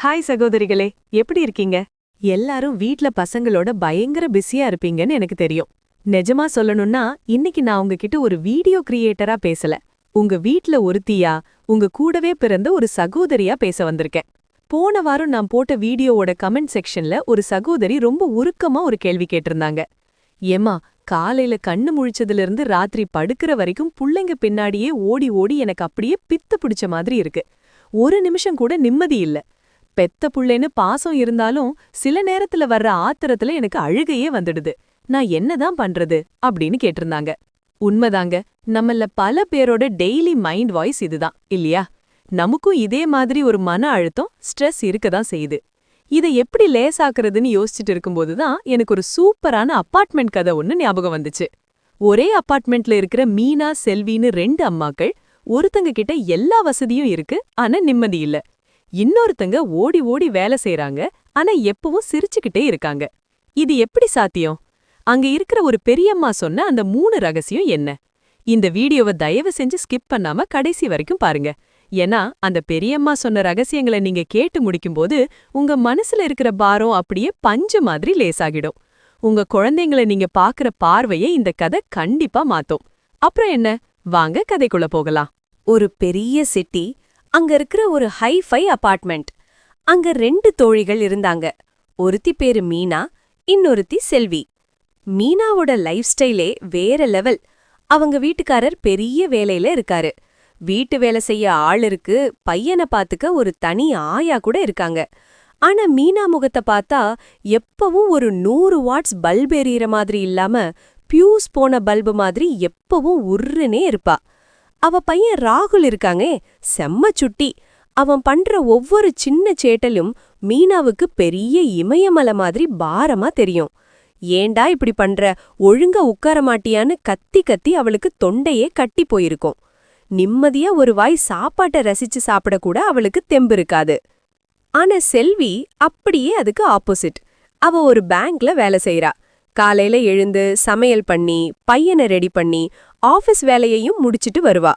Hi சகோதரிகளே, எப்படி இருக்கீங்க? எல்லாரும் வீட்ல பசங்களோட பயங்கர பிஸியா இருப்பீங்கன்னு எனக்கு தெரியும். நிஜமா சொல்லணும்னா இன்னைக்கு நான் உங்ககிட்ட ஒரு வீடியோ கிரியேட்டரா பேசல. உங்க வீட்ல ஒருத்தியா, உங்க கூடவே பிறந்த ஒரு சகோதரியா பேச வந்திருக்கேன். போன வாரம் நான் போட்ட வீடியோவோட கமெண்ட் செக்ஷன்ல ஒரு சகோதரி ரொம்ப உருக்கமா ஒரு கேள்வி கேட்டிருந்தாங்க. ஏம்மா, காலையில கண்ணு முழிச்சதுல இருந்து ராத்திரி படுக்கிற வரைக்கும் புள்ளைங்க பின்னாடியே ஓடி ஓடி எனக்கு அப்படியே பித்து பிடிச்ச மாதிரி இருக்கு. ஒரு நிமிஷம் கூட நிம்மதி இல்ல. பெத்த புள்ளைன்னு பாசம் இருந்தாலும் சில நேரத்துல வர்ற ஆத்திரத்துல எனக்கு அழுகையே வந்துடுது. நான் என்னதான் பண்றது அப்படின்னு கேட்டிருந்தாங்க. உண்மைதாங்க, நம்மள பல பேரோட டெய்லி மைண்ட் வாய்ஸ் இதுதான் இல்லையா? நமக்கும் இதே மாதிரி ஒரு மன அழுத்தம், ஸ்ட்ரெஸ் இருக்கதான் செய்யுது. இதை எப்படி லேசாக்குறதுன்னு யோசிச்சுட்டு இருக்கும்போதுதான் எனக்கு ஒரு சூப்பரான அப்பார்ட்மெண்ட் கதை ஒன்னு ஞாபகம் வந்துச்சு. ஒரே அப்பார்ட்மெண்ட்ல இருக்கிற மீனா, செல்வின்னு ரெண்டு அம்மாக்கள். ஒருத்தங்க கிட்ட எல்லா வசதியும் இருக்கு, ஆனா நிம்மதி இல்ல. இன்னொருத்தங்க ஓடி ஓடி வேலை செய்றாங்க, ஆனா எப்பவும் சிரிச்சுக்கிட்டே இருக்காங்க. இது எப்படி சாத்தியம்? அங்க இருக்கிற ஒரு பெரியம்மா சொன்ன அந்த 3 ரகசியம் என்ன? இந்த வீடியோவை தயவு செஞ்சு ஸ்கிப் பண்ணாம கடைசி வரைக்கும் பாருங்க. ஏன்னா அந்த பெரியம்மா சொன்ன ரகசியங்களை நீங்க கேட்டு முடிக்கும்போது உங்க மனசுல இருக்கிற பாரம் அப்படியே பஞ்சு மாதிரி லேசாகிடும். உங்க குழந்தைங்களை நீங்க பாக்குற பார்வையை இந்த கதை கண்டிப்பா மாத்தும். அப்புறம் என்ன, வாங்க கதைக்குள்ள போகலாம். ஒரு பெரிய சிட்டி, அங்க இருக்கிற ஒரு ஹை-ஃபை அபார்ட்மெண்ட். அங்க 2 தோழிகள் இருந்தாங்க. ஒருத்தி பேரு மீனா, இன்னொருத்தி செல்வி. மீனாவோட லைஃப் ஸ்டைலே வேற லெவல். அவங்க வீட்டுக்காரர் பெரிய வேலையில இருக்காரு. வீட்டு வேலை செய்ய ஆள் இருக்கு, பையனை பாத்துக்க ஒரு தனி ஆயா கூட இருக்காங்க. ஆனா மீனா முகத்தை பார்த்தா எப்பவும் ஒரு 100 வாட்ஸ் பல்ப் எரியற மாதிரி இல்லாம பியூஸ் போன பல்பு மாதிரி எப்பவும் உர்ருனே இருப்பா. அவ பையன் ராகுல் இருக்காங்கே, செம்ம சுட்டி. அவன் பண்ற ஒவ்வொரு சின்ன சேட்டலும் மீனாவுக்கு பெரிய இமயமலை மாதிரி பாரமா தெரியும். ஏண்டா இப்படி பண்ற, ஒழுங்கா உட்கார மாட்டியான்னு கத்தி கத்தி அவளுக்கு தொண்டையே கட்டி போயிருக்கும். நிம்மதியா ஒரு வாய் சாப்பாட்டை ரசிச்சு சாப்பிடக்கூட அவளுக்கு தெம்பு இருக்காது. ஆனா செல்வி அப்படியே அதுக்கு ஆப்போசிட். அவ ஒரு பேங்க்ல வேலை செய்றா. காலையில எழுந்து சமையல் பண்ணி பையனை ரெடி பண்ணி ஆபீஸ் வேலையையும் முடிச்சிட்டு வருவா.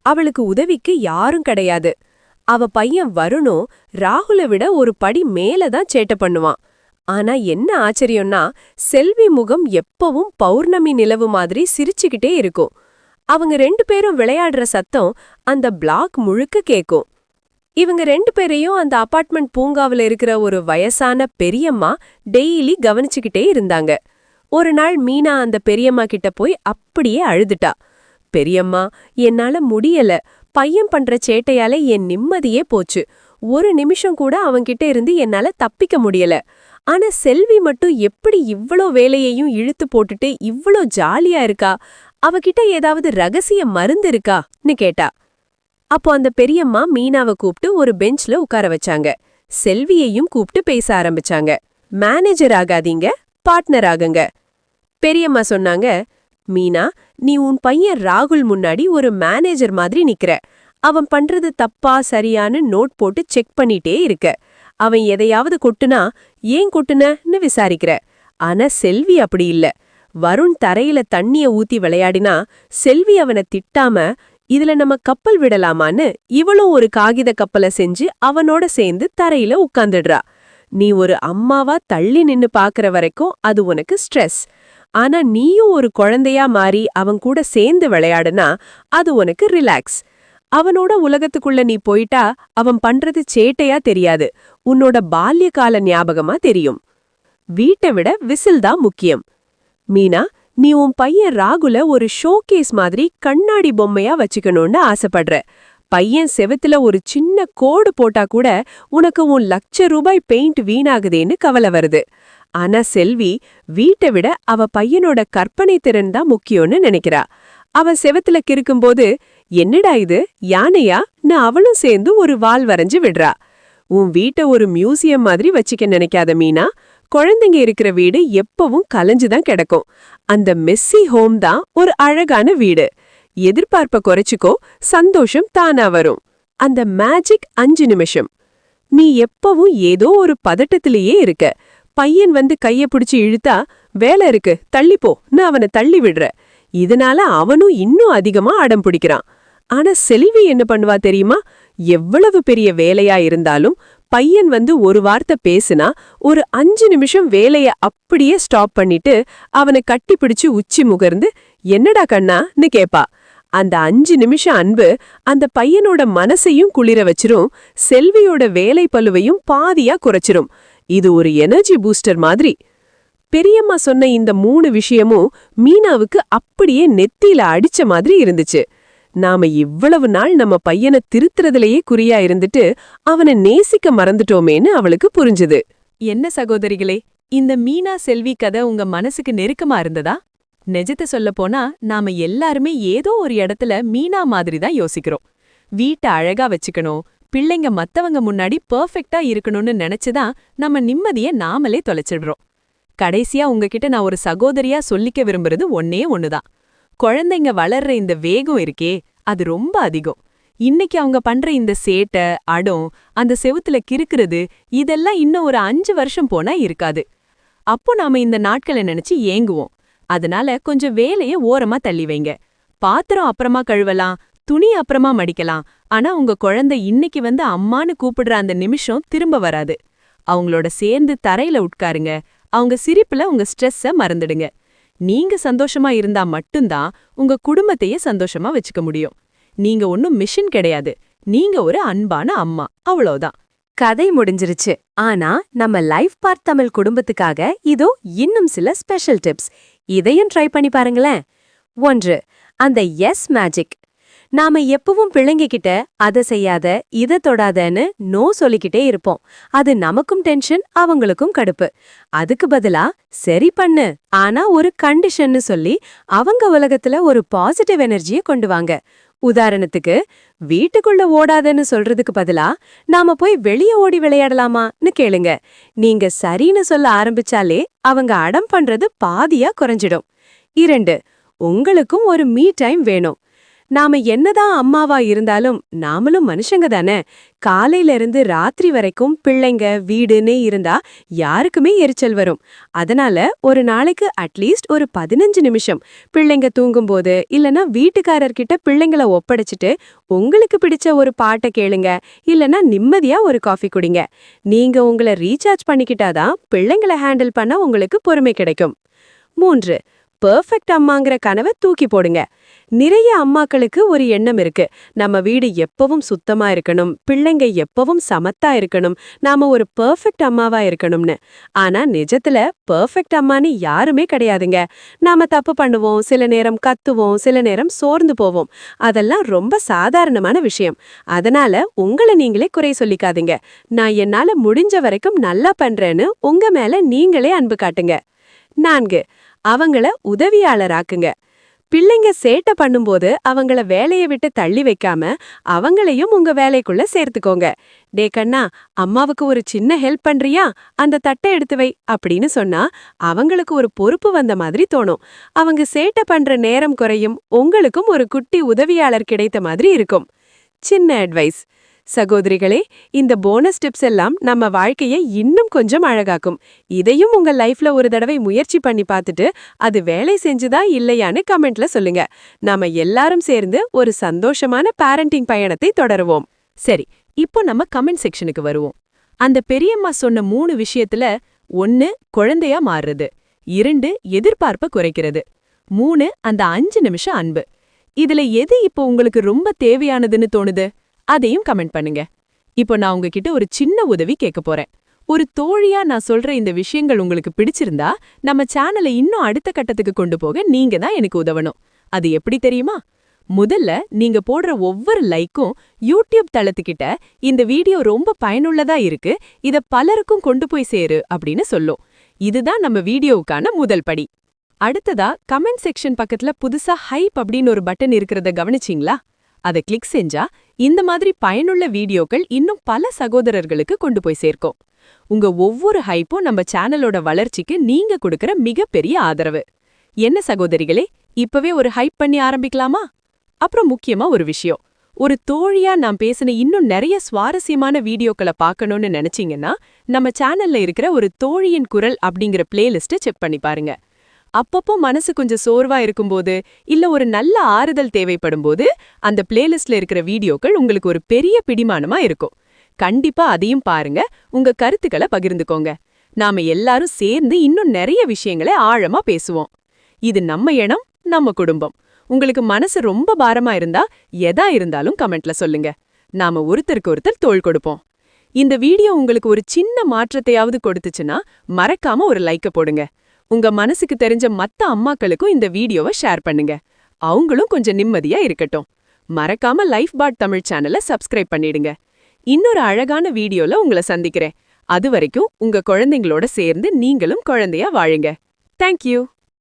அவளுக்கு உதவிக்கு யாரும் கிடையாது. அவ பையன் வருணும் ராகுலை விட ஒரு படி மேலதான் சேட்டை பண்ணுவான். ஆனா என்ன ஆச்சரியம்னா, செல்வி முகம் எப்பவும் பௌர்ணமி நிலவு மாதிரி சிரிச்சுக்கிட்டே இருக்கும். அவங்க 2 பேரும் விளையாடுற சத்தம் அந்த பிளாக் முழுக்க கேக்கும். இவங்க 2 பேரையும் அந்த அபார்ட்மெண்ட் பூங்காவில இருக்கிற ஒரு வயசான பெரியம்மா டெய்லி கவனிச்சுக்கிட்டே இருந்தாங்க. ஒரு நாள் மீனா அந்த பெரியம்மா கிட்ட போய் அப்படியே அழுதுட்டா. பெரியம்மா, என்னால முடியல. பையன் பண்ற சேட்டையால என் நிம்மதியே போச்சு. ஒரு நிமிஷம் கூட அவன்கிட்ட இருந்து என்னால தப்பிக்க முடியல. ஆனா செல்வி மட்டும் எப்படி இவ்ளோ வேலையையும் இழுத்து போட்டுட்டு இவ்ளோ ஜாலியா இருக்கா? அவகிட்ட ஏதாவது ரகசிய மருந்து இருக்கான்னு கேட்டா. அப்போ அந்த பெரியம்மா மீனாவை கூப்பிட்டு ஒரு பெஞ்ச்ல உட்கார வச்சாங்க. செல்வியையும் கூப்பிட்டு பேச ஆரம்பிச்சாங்க. மேனேஜர் ஆகாதீங்க, பார்ட்னர் ஆகுங்க. பெரியம்மா சொன்னாங்க, மீனா, நீ உன் பையன் ராகுல் முன்னாடி ஒரு மேனேஜர் மாதிரி நிக்கிற. அவன் பண்றது தப்பா சரியான்னு நோட் போட்டு செக் பண்ணிட்டே இருக்க. அவன் எதையாவது கொட்டுனா ஏன் கொட்டுனன்னு விசாரிக்கிற. ஆனா செல்வி அப்படி இல்ல. வருண் தரையில தண்ணிய ஊத்தி விளையாடினா செல்வி அவனை திட்டாம, இதுல நம்ம கப்பல் விடலாமான்னு இவளும் ஒரு காகித கப்பலை செஞ்சு அவனோட சேர்ந்து தரையில உட்கார்ந்துடுறா. நீ ஒரு அம்மாவா தள்ளி நின்னு பாக்குற வரைக்கும் அது உனக்கு ஸ்ட்ரெஸ். ஆனா நீயும் ஒரு குழந்தையா மாறி அவன் கூட சேர்ந்து விளையாடுனா அது உனக்கு ரிலாக்ஸ். அவனோட உலகத்துக்குள்ள நீ போயிட்டா அவன் பண்றது சேட்டையா தெரியாது, உன்னோட பால்ய கால ஞாபகமா தெரியும். வீட்டை விட விசில் தான் முக்கியம். மீனா, நீ உன் பையன் ராகுல ஒரு ஷோகேஸ் மாதிரி கண்ணாடி பொம்மையா வச்சுக்கணும்னு ஆசைப்படுற. பையன் செவத்துல ஒரு சின்ன கோடு போட்டா கூட உனக்கு உன் ₹1,00,000 பெயிண்ட் வீணாகுதேன்னு கவலை வருது. ஆனா செல்வி வீட்டை விட அவ பையனோட கற்பனை திறன் தான் முக்கியம்னு நினைக்கிறா. அவ செவத்துல கிறுக்கும்போது, என்னடா இது யானையான்னு அவளும் சேர்ந்து ஒரு வால் வரைஞ்சு விடுறா. உன் வீட்டை ஒரு மியூசியம் மாதிரி வச்சுக்க நினைக்காத மீனா. குழந்தைங்க இருக்கிற வீடு எப்பவும் கலைஞ்சுதான் கிடக்கும். அந்த மெஸ்ஸி ஹோம் தான் ஒரு அழகான வீடு. எதிர்பார்ப்ப குறைச்சுக்கோ, சந்தோஷம் தானா வரும். அந்த மேஜிக் 5 நிமிஷம். நீ எப்பவும் ஏதோ ஒரு பதட்டத்திலேயே இருக்க. பையன் வந்து கைய பிடிச்சு இழுத்தா, வேலை இருக்கு தள்ளிப்போன்னு அவனை தள்ளி விடுற. இதனால அவனும் இன்னும் அதிகமா அடம் பிடிக்கிறான். ஆனா செல்வி என்ன பண்ணுவா தெரியுமா? எவ்வளவு பெரிய வேலையா இருந்தாலும் பையன் வந்து ஒரு வார்த்தை பேசுனா ஒரு 5 நிமிஷம் வேலைய அப்படியே ஸ்டாப் பண்ணிட்டு அவனை கட்டிப்பிடிச்சு உச்சி முகர்ந்து என்னடா கண்ணான்னு கேப்பா. அந்த 5 நிமிஷம் அன்பு அந்த பையனோட மனசையும் குளிர வச்சிரும், செல்வியோட வேலை பளுவையும் பாதியா குறைச்சிரும். இது ஒரு எனர்ஜி பூஸ்டர் மாதிரி. பெரியம்மா சொன்ன இந்த 3 விஷயமும் மீனாவுக்கு அப்படியே நெத்தியில அடிச்ச மாதிரி இருந்துச்சு. நாம இவ்வளவு நாள் நம்ம பையனை திருத்துறதுலயே குறியா இருந்துட்டு அவனை நேசிக்க மறந்துட்டோமேன்னு அவளுக்கு புரிஞ்சுது. என்ன சகோதரிகளே, இந்த மீனா செல்வி கதை உங்க மனசுக்கு நெருக்கமா இருந்ததா? நிஜத்தை சொல்லப்போனா நாம எல்லாருமே ஏதோ ஒரு இடத்துல மீனா மாதிரி தான் யோசிக்கிறோம். வீட்டை அழகா வச்சுக்கணும், பிள்ளைங்க மத்தவங்க முன்னாடி பெர்ஃபெக்ட்டா இருக்கணும்னு நினைச்சுதான் நம்ம நிம்மதிய நாமளே தொலைச்சிடுறோம். கடைசியா உங்ககிட்ட நான் ஒரு சகோதரியா சொல்லிக்க விரும்புறது ஒன்னே ஒண்ணுதான். குழந்தைங்க வளர்ற இந்த வேகம் இருக்கே, அது ரொம்ப அதிகம். இன்னைக்கு அவங்க பண்ற இந்த சேட்டை, அடம், அந்த செவுத்துல கிறுக்குறது, இதெல்லாம் இன்னும் ஒரு 5 வருஷம் போனா இருக்காது. அப்போ நாம இந்த நாட்களை நினைச்சு ஏங்குவோம். அதனால கொஞ்சம் வேலைய ஓரமா தள்ளி வைங்க. பாத்திரம் அப்புறமா கழுவலாம், துணி அப்புறமா மடிக்கலாம். ஆனா உங்க குழந்தை இன்னைக்கு வந்து அம்மான்னு கூப்பிடுற அந்த நிமிஷம் திரும்ப வராது. அவங்களோட சேர்ந்து தரையில உட்காருங்க. அவங்க சிரிப்புல உங்க ஸ்ட்ரெஸ்ஸ மறந்துடுங்க. நீங்க சந்தோஷமா இருந்தா மட்டும்தான் உங்க குடும்பத்தையே சந்தோஷமா வச்சுக்க முடியும். நீங்க ஒன்னும் மிஷின் கிடையாது. நீங்க ஒரு அன்பான அம்மா, அவ்வளவுதான். கதை முடிஞ்சிருச்சு. ஆனா நம்ம லைஃப் பார்ட் தமிழ் குடும்பத்துக்காக இதோ இன்னும் சில ஸ்பெஷல் டிப்ஸ். இதையும் ட்ரை பண்ணி பாருங்களேன். 1. அந்த எஸ் மேஜிக். நாம எப்பவும் பிள்ளைங்க கிட்ட அதை செய்யாத, இதை தொடாதன்னு நோ சொல்லிக்கிட்டே இருப்போம். அது நமக்கும் டென்ஷன், அவங்களுக்கும் கடுப்பு. அதுக்கு பதிலா சரி பண்ணு, ஆனா ஒரு கண்டிஷன்னு சொல்லி அவங்க உலகத்துல ஒரு பாசிட்டிவ் எனர்ஜியை கொண்டு வாங்க. உதாரணத்துக்கு, வீட்டுக்குள்ள ஓடாதன்னு சொல்றதுக்கு பதிலா நாம போய் வெளியே ஓடி விளையாடலாமான்னு கேளுங்க. நீங்க சரின்னு சொல்ல ஆரம்பிச்சாலே அவங்க அடம் பண்றது பாதியா குறைஞ்சிடும். 2. உங்களுக்கும் ஒரு மீ டைம் வேணும். நாம என்னதான் அம்மாவா இருந்தாலும் நாமளும் மனுஷங்க தானே. காலையில இருந்து ராத்திரி வரைக்கும் பிள்ளைங்க வீடுன்னே இருந்தா யாருக்குமே எரிச்சல் வரும். அதனால ஒரு நாளைக்கு அட்லீஸ்ட் ஒரு 15 நிமிஷம் பிள்ளைங்க தூங்கும்போது இல்லனா வீட்டுக்காரர்கிட்ட பிள்ளைங்கள ஒப்படைச்சிட்டு உங்களுக்கு பிடிச்ச ஒரு பாட்டை கேளுங்க, இல்லனா நிம்மதியா ஒரு காஃபி குடிங்க. நீங்க உங்களை ரீசார்ஜ் பண்ணிக்கிட்டாதான் பிள்ளைங்கள ஹேண்டில் பண்ண உங்களுக்கு பொறுமை கிடைக்கும். 3. பெர்ஃபெக்ட் அம்மாங்கிற கனவை தூக்கி போடுங்க. நிறைய அம்மாக்களுக்கு ஒரு எண்ணம் இருக்கு, நம்ம வீடு எப்பவும் சுத்தமா இருக்கணும், பிள்ளைங்க எப்பவும் சமத்தா இருக்கணும், நாம ஒரு பெர்ஃபெக்ட் அம்மாவா இருக்கணும்னு. ஆனா நிஜத்துல பெர்ஃபெக்ட் அம்மான்னு யாருமே கிடையாதுங்க. நாம தப்பு பண்ணுவோம், சில நேரம் கத்துவோம், சில நேரம் சோர்ந்து போவோம். அதெல்லாம் ரொம்ப சாதாரணமான விஷயம். அதனால உங்களை நீங்களே குறை சொல்லிக்காதீங்க. நான் என்னால முடிஞ்ச வரைக்கும் நல்லா பண்றேன்னு உங்க மேல நீங்களே அன்பு காட்டுங்க. 4. அவங்கள உதவியாளராக்குங்க. பிள்ளைங்க சேட்டை பண்ணும்போது அவங்கள வேலையை விட்டு தள்ளி வைக்காம அவங்களையும் உங்க வேலைக்குள்ள சேர்த்துக்கோங்க. டே கண்ணா, அம்மாவுக்கு ஒரு சின்ன ஹெல்ப் பண்றியா, அந்த தட்டை எடுத்து வை அப்படின்னு சொன்னா அவங்களுக்கு ஒரு பொறுப்பு வந்த மாதிரி தோணும். அவங்க சேட்டை பண்ற நேரம் குறையும், உங்களுக்கும் ஒரு குட்டி உதவியாளர் கிடைத்த மாதிரி இருக்கும். சின்ன அட்வைஸ் சகோதரிகளே, இந்த போனஸ் டிப்ஸ் எல்லாம் நம்ம வாழ்க்கையை இன்னும் கொஞ்சம் அழகாக்கும். இதையும் உங்க லைஃப்ல ஒரு தடவை முயற்சி பண்ணி பார்த்துட்டு அது வேலை செஞ்சுதா இல்லையான்னு கமெண்ட்ல சொல்லுங்க. நாம எல்லாரும் சேர்ந்து ஒரு சந்தோஷமான பேரண்டிங் பயணத்தை தொடருவோம். சரி, இப்போ நம்ம கமெண்ட் செக்ஷனுக்கு வருவோம். அந்த பெரியம்மா சொன்ன 3 விஷயத்துல 1 குழந்தையா மாறுறது, 2 எதிர்பார்ப்ப குறைக்கிறது, 3 அந்த 5 நிமிஷம் அன்பு. இதுல எது இப்போ உங்களுக்கு ரொம்ப தேவையானதுன்னு தோணுது? அதையும் கமெண்ட் பண்ணுங்க. இப்போ நான் உங்ககிட்ட ஒரு சின்ன உதவி கேட்க போறேன். ஒரு தோழியா நான் சொல்ற இந்த விஷயங்கள் உங்களுக்கு பிடிச்சிருந்தா நம்ம சேனலை இன்னும் அடுத்த கட்டத்துக்கு கொண்டு போக நீங்க தான் எனக்கு உதவணும். அது எப்படி தெரியுமா? முதல்ல நீங்க போடுற ஒவ்வொரு லைக்கும் யூடியூப் தளத்துக்கிட்ட இந்த வீடியோ ரொம்ப பயனுள்ளதா இருக்கு, இத பலருக்கும் கொண்டு போய் சேரு அப்படின்னு சொல்லும். இதுதான் நம்ம வீடியோவுக்கான முதல் படி. அடுத்ததா கமெண்ட் செக்ஷன் பக்கத்துல புதுசா ஹைப் அப்படின்னு ஒரு பட்டன் இருக்கிறத கவனிச்சிங்களா? அதை கிளிக் செஞ்சா இந்த மாதிரி பயனுள்ள வீடியோக்கள் இன்னும் பல சகோதரர்களுக்கு கொண்டு போய் சேர்க்கும். உங்க ஒவ்வொரு ஹைப்பும் நம்ம சேனலோட வளர்ச்சிக்கு நீங்க கொடுக்கற மிகப்பெரிய ஆதரவு. என்ன சகோதரிகளே, இப்பவே ஒரு ஹைப் பண்ணி ஆரம்பிக்கலாமா? அப்புறம் முக்கியமா ஒரு விஷயம், ஒரு தோழியா நான் பேசின இன்னும் நிறைய சுவாரஸ்யமான வீடியோக்களை பார்க்கணும்னு நினைச்சீங்கன்னா நம்ம சேனல்ல இருக்கிற ஒரு தோழியின் குரல் அப்படிங்கிற பிளேலிஸ்ட்டை செக் பண்ணி பாருங்க. அப்பப்போ மனசு கொஞ்சம் சோர்வா இருக்கும்போது இல்ல ஒரு நல்ல ஆறுதல் தேவைப்படும் போது அந்த பிளேலிஸ்ட்ல இருக்கிற வீடியோக்கள் உங்களுக்கு ஒரு பெரிய பிடிமானமா இருக்கும். கண்டிப்பா அதையும் பாருங்க, உங்க கருத்துக்களை பகிர்ந்துக்கோங்க. நாம எல்லாரும் சேர்ந்து இன்னும் நிறைய விஷயங்களை ஆழமா பேசுவோம். இது நம்ம இடம், நம்ம குடும்பம். உங்களுக்கு மனசு ரொம்ப பாரமா இருந்தா எதா இருந்தாலும் கமெண்ட்ல சொல்லுங்க. நாம ஒருத்தருக்கு ஒருத்தர் தோள் கொடுப்போம். இந்த வீடியோ உங்களுக்கு ஒரு சின்ன மாற்றத்தையாவது கொடுத்துச்சுன்னா மறக்காம ஒரு லைக்க போடுங்க. உங்க மனசுக்கு தெரிஞ்ச மத்த அம்மாக்களுக்கும் இந்த வீடியோவை ஷேர் பண்ணுங்க. அவங்களும் கொஞ்சம் நிம்மதியா இருக்கட்டும். மறக்காம லைஃப் பாட் தமிழ் சேனலை சப்ஸ்கிரைப் பண்ணிடுங்க. இன்னொரு அழகான வீடியோல உங்களை சந்திக்கிறேன். அது வரைக்கும் உங்க குழந்தைங்களோட சேர்ந்து நீங்களும் குழந்தையா வாழுங்க. தேங்க்யூ.